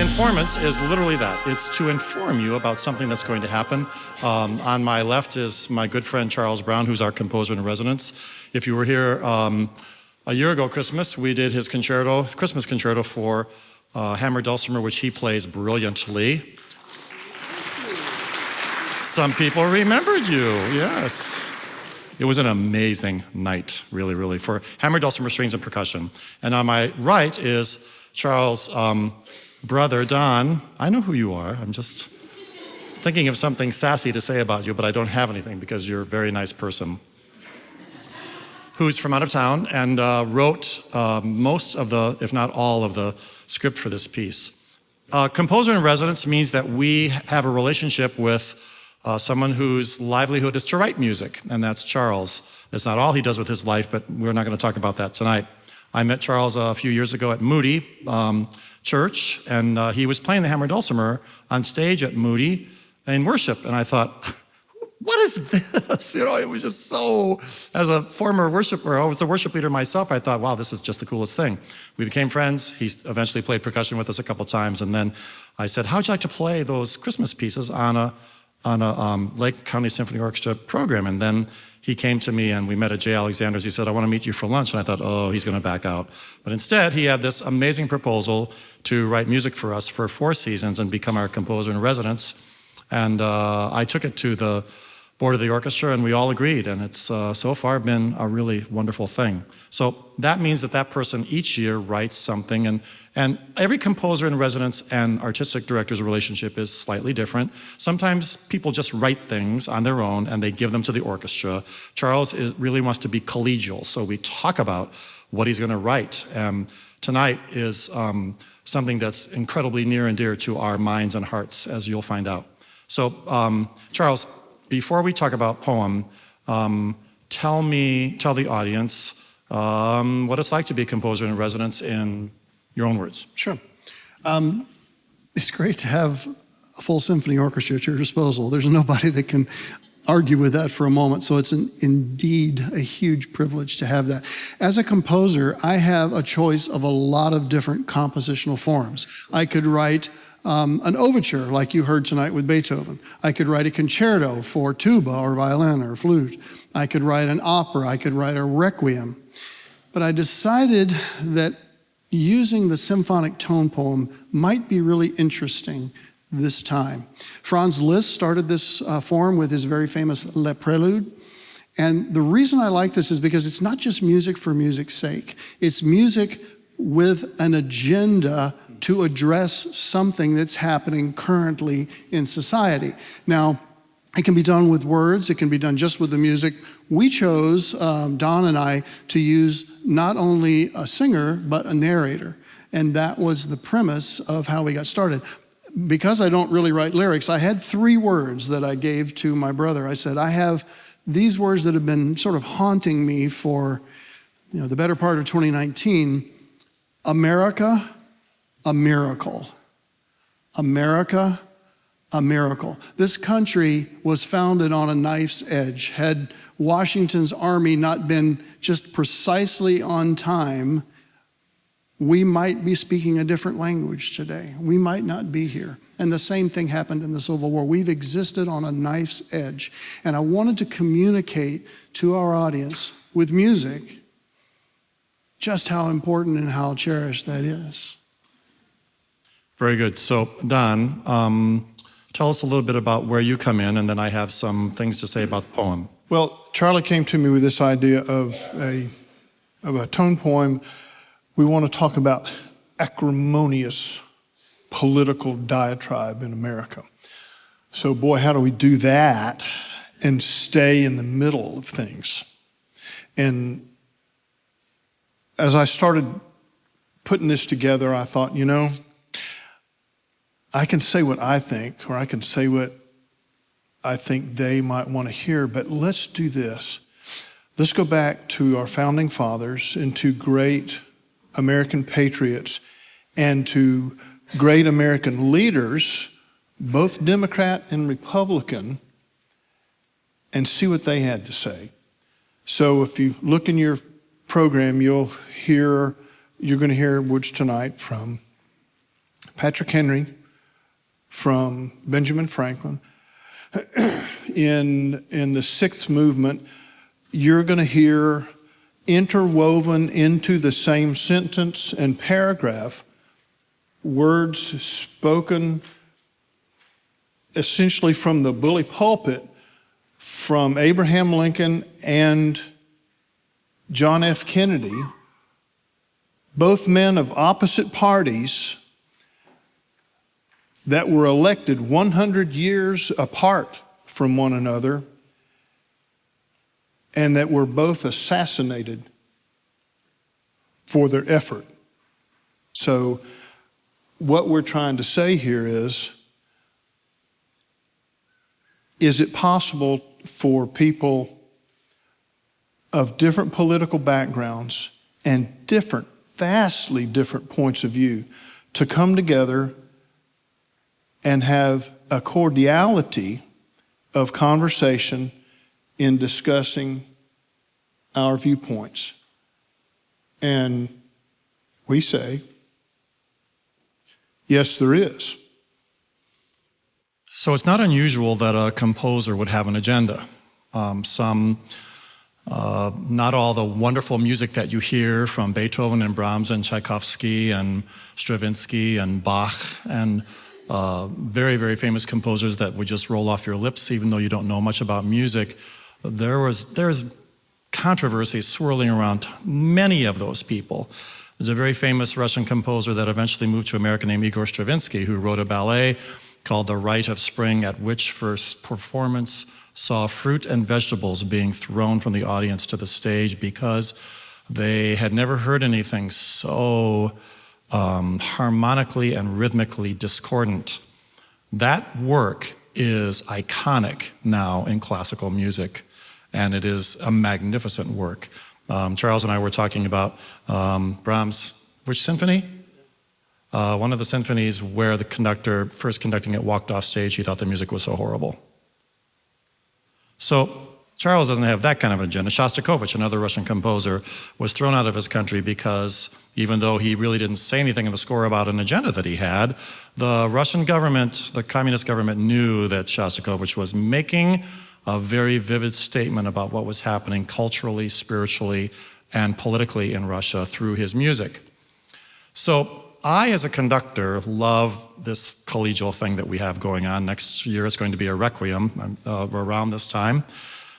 Informance is literally that. It's to inform you about something that's going to happen. On my left is my good friend Charles Brown, who's our composer in residence. If you were here a year ago Christmas, we did his Christmas concerto for hammered dulcimer, which he plays brilliantly. Some people remembered you, yes. It was an amazing night, really, really, for hammered dulcimer, strings, and percussion. And on my right is Charles' brother, Don. I know who you are. I'm just thinking of something sassy to say about you, but I don't have anything because you're a very nice person. Who's from out of town and wrote most of the, if not all of the script for this piece. Composer in residence means that we have a relationship with someone whose livelihood is to write music, and that's Charles. That's not all he does with his life, but we're not going to talk about that tonight. I met Charles a few years ago at Moody Church, and he was playing the hammered dulcimer on stage at Moody in worship, and I thought, what is this? You know, it was just so, as a former worshiper, I was a worship leader myself, I thought, wow, this is just the coolest thing. We became friends. He eventually played percussion with us a couple times, and then I said, how'd you like to play those Christmas pieces on a Lake County Symphony Orchestra program? And then he came to me and we met at J. Alexander's. He said, I want to meet you for lunch. And I thought, oh, he's going to back out. But instead, he had this amazing proposal to write music for us for 4 seasons and become our composer in residence. And I took it to the board of the orchestra and we all agreed. And it's so far been a really wonderful thing. So that means that that person each year writes something, and every composer in residence and artistic director's relationship is slightly different. Sometimes people just write things on their own and they give them to the orchestra. Charles really wants to be collegial, so we talk about what he's going to write. Tonight is something that's incredibly near and dear to our minds and hearts, as you'll find out. So, Charles, before we talk about poem, tell the audience what it's like to be a composer in residence in your own words. Sure. It's great to have a full symphony orchestra at your disposal. There's nobody that can argue with that for a moment. So it's indeed a huge privilege to have that. As a composer, I have a choice of a lot of different compositional forms. I could write an overture like you heard tonight with Beethoven. I could write a concerto for tuba or violin or flute. I could write an opera. I could write a requiem. But I decided that using the symphonic tone poem might be really interesting this time. Franz Liszt started this form with his very famous Le Prelude. And the reason I like this is because it's not just music for music's sake. It's music with an agenda to address something that's happening currently in society. Now, it can be done with words, it can be done just with the music. We chose, Don and I, to use not only a singer, but a narrator. And that was the premise of how we got started. Because I don't really write lyrics, I had 3 words that I gave to my brother. I said, I have these words that have been sort of haunting me for, the better part of 2019. America, a miracle. America, a miracle. This country was founded on a knife's edge. Had Washington's army not been just precisely on time, we might be speaking a different language today. We might not be here. And the same thing happened in the Civil War. We've existed on a knife's edge. And I wanted to communicate to our audience with music just how important and how cherished that is. Very good. So, Don, tell us a little bit about where you come in, and then I have some things to say about the poem. Well, Charlie came to me with this idea of a tone poem. We want to talk about acrimonious political diatribe in America. So, boy, how do we do that and stay in the middle of things? And as I started putting this together, I thought, I can say what I think, or I can say what I think they might want to hear, but let's do this. Let's go back to our founding fathers and to great American patriots and to great American leaders, both Democrat and Republican, and see what they had to say. So if you look in your program, you're going to hear words tonight from Patrick Henry from Benjamin Franklin. In the sixth movement, you're going to hear interwoven into the same sentence and paragraph words spoken essentially from the bully pulpit from Abraham Lincoln and John F. Kennedy, both men of opposite parties that were elected 100 years apart from one another and that were both assassinated for their effort. So what we're trying to say here is it possible for people of different political backgrounds and vastly different points of view to come together and have a cordiality of conversation in discussing our viewpoints? And we say, yes, there is. So it's not unusual that a composer would have an agenda. Not all the wonderful music that you hear from Beethoven and Brahms and Tchaikovsky and Stravinsky and Bach and very, very famous composers that would just roll off your lips even though you don't know much about music. There's controversy swirling around many of those people. There's a very famous Russian composer that eventually moved to America named Igor Stravinsky, who wrote a ballet called The Rite of Spring, at which first performance saw fruit and vegetables being thrown from the audience to the stage because they had never heard anything so harmonically and rhythmically discordant. That work is iconic now in classical music, and it is a magnificent work. Charles and I were talking about Brahms' which symphony? One of the symphonies where the conductor, first conducting it, walked off stage. He thought the music was so horrible. So Charles doesn't have that kind of agenda. Shostakovich, another Russian composer, was thrown out of his country because even though he really didn't say anything in the score about an agenda that he had, the Russian government, the communist government, knew that Shostakovich was making a very vivid statement about what was happening culturally, spiritually, and politically in Russia through his music. So I, as a conductor, love this collegial thing that we have going on. Next year it's going to be a requiem around this time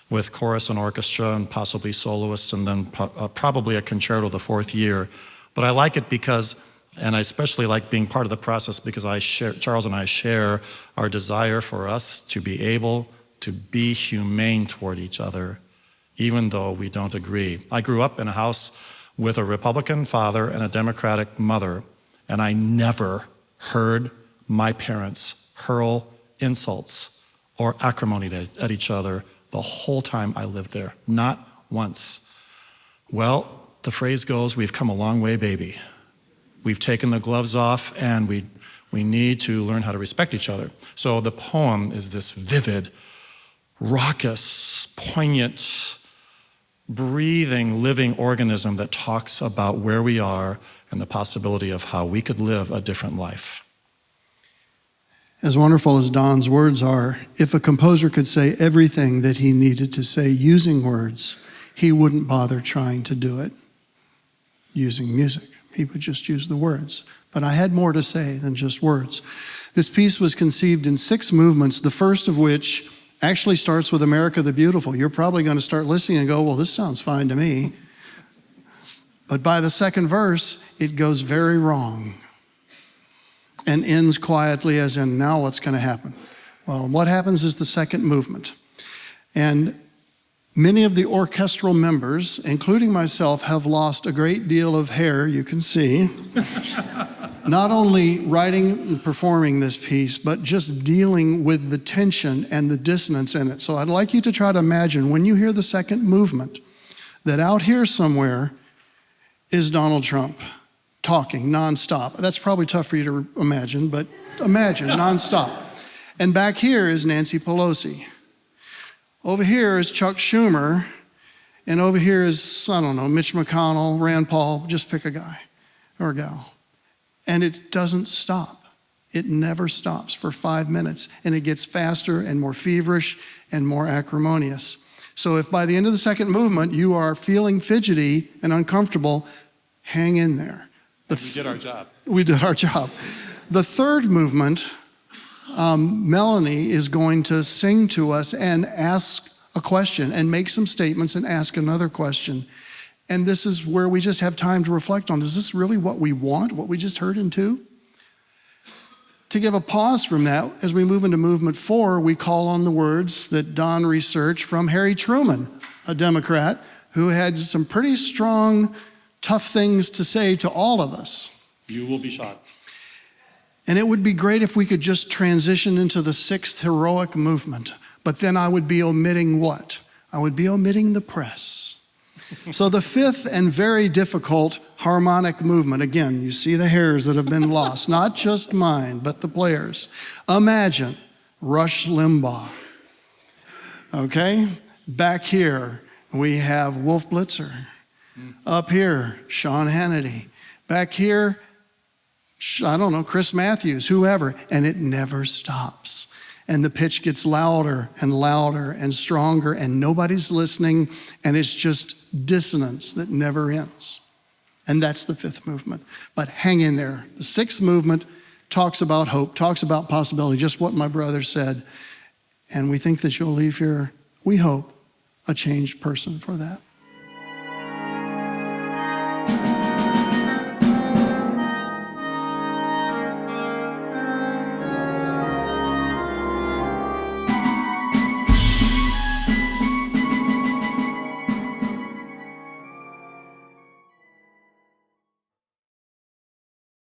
with chorus and orchestra and possibly soloists, and then probably a concerto the fourth year. But I like it because, and I especially like being part of the process because Charles and I share our desire for us to be able to be humane toward each other, even though we don't agree. I grew up in a house with a Republican father and a Democratic mother, and I never heard my parents hurl insults or acrimony at each other the whole time I lived there. Not once. Well, the phrase goes, we've come a long way, baby. We've taken the gloves off, and we need to learn how to respect each other. So the poem is this vivid, raucous, poignant, breathing, living organism that talks about where we are and the possibility of how we could live a different life. As wonderful as Don's words are, if a composer could say everything that he needed to say using words, he wouldn't bother trying to do it using music. He would just use the words. But I had more to say than just words. This piece was conceived in 6 movements, the first of which actually starts with America the Beautiful. You're probably going to start listening and go, well, this sounds fine to me. But by the second verse, it goes very wrong and ends quietly as in, now what's going to happen? Well, what happens is the second movement. And many of the orchestral members, including myself, have lost a great deal of hair, you can see. Not only writing and performing this piece, but just dealing with the tension and the dissonance in it. So I'd like you to try to imagine when you hear the second movement, that out here somewhere is Donald Trump talking nonstop. That's probably tough for you to imagine, but imagine nonstop. And back here is Nancy Pelosi. Over here is Chuck Schumer, and over here is, I don't know, Mitch McConnell, Rand Paul, just pick a guy or a gal. And it doesn't stop. It never stops for 5 minutes, and it gets faster and more feverish and more acrimonious. So if by the end of the second movement you are feeling fidgety and uncomfortable, hang in there. We did our job. We did our job. The third movement, Melanie is going to sing to us and ask a question and make some statements and ask another question. And this is where we just have time to reflect on, is this really what we want, what we just heard in 2? To give a pause from that, as we move into movement 4, we call on the words that Don researched from Harry Truman, a Democrat who had some pretty strong, tough things to say to all of us. You will be shot. And it would be great if we could just transition into the 6th heroic movement. But then I would be omitting what? I would be omitting the press. So the 5th and very difficult harmonic movement, again, you see the hairs that have been lost, not just mine, but the players. Imagine Rush Limbaugh. Okay? Back here, we have Wolf Blitzer. Up here, Sean Hannity. Back here, I don't know, Chris Matthews, whoever, and it never stops. And the pitch gets louder and louder and stronger, and nobody's listening, and it's just dissonance that never ends. And that's the 5th movement. But hang in there. The 6th movement talks about hope, talks about possibility, just what my brother said. And we think that you'll leave here, we hope, a changed person for that.